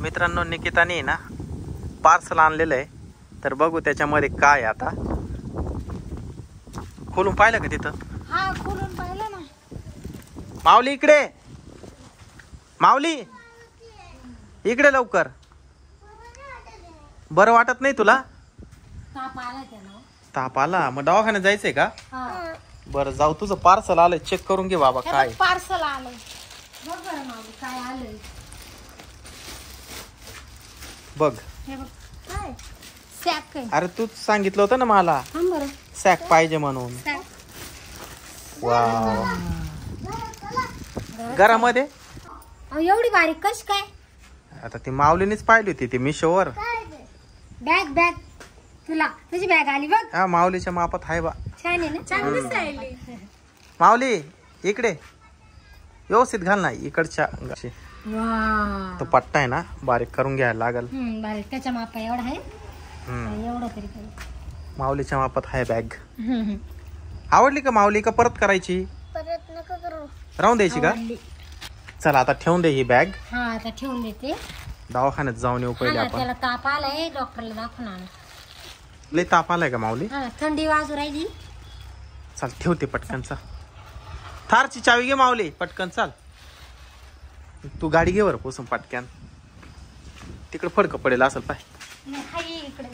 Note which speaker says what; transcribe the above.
Speaker 1: मित्रांनो निकिताने ना पार्सल आणलेलं आहे, तर बघू त्याच्यामध्ये काय आता. खोलून पाहिलं का तिथं?
Speaker 2: हा खोलून पाहिलं ना.
Speaker 1: माऊली इकडे, माऊली इकडे लवकर. बरं वाटत नाही तुला?
Speaker 2: ताप आला त्याला.
Speaker 1: ताप आला, मग दवाखान्यात जायचंय का?
Speaker 2: हा
Speaker 1: बरं जाऊ, तुझं पार्सल आलंय, चेक करून घे बाबा काय.
Speaker 2: पार्सल आलं बघ बरं माऊली काय आलंय.
Speaker 1: बघ.
Speaker 2: हे बघ काय सॅक आहे.
Speaker 1: अरे तूच सांगितलं होतं ना मला
Speaker 2: थांब बरं.
Speaker 1: सॅक पाहिजे म्हणून.
Speaker 2: सॅक.
Speaker 1: वाव. घरामध्ये
Speaker 2: अहो, एवढी बारीक कश काय?
Speaker 1: आता ती माऊलीनेच पाहिली होती ती मिशोवर.
Speaker 2: बॅग बॅग तुला तुझी बॅग आली बघ.
Speaker 1: हा माऊलीच्या मापात आहे बा.
Speaker 2: छान आहे ना. चांगली दिसायली.
Speaker 1: माऊली इकडे व्यवस्थित घाल ना इकडच्या.
Speaker 2: वाव.
Speaker 1: तो पट्टा आहे ना बारीक करून घ्यायला लागल.
Speaker 2: बारीक त्याच्या मापा एवढा आहे. एवढं तरी
Speaker 1: माऊलीच्या मापात आहे बॅग. आवडली का माऊली, का परत करायची?
Speaker 2: परत नका करू.
Speaker 1: राहून द्यायची का? चला आता ठेवून दे ही बॅग.
Speaker 2: हा आता ठेवून देते.
Speaker 1: दवाखान्यात जाऊन येऊ पहिले आपण.
Speaker 2: त्याला ताप आलाय, डॉक्टरला दाखवून आण.
Speaker 1: लय ताप आलाय का माऊली?
Speaker 2: हा थंडी वाजू राहिली.
Speaker 1: चल ठेवते पटकन. चल थारची चावी घे माऊली पटकन. चाल तू गाडी घे वर पुसून पटकन. तिकडे फडक पडेल असेल पाय.
Speaker 2: हाय इकडे.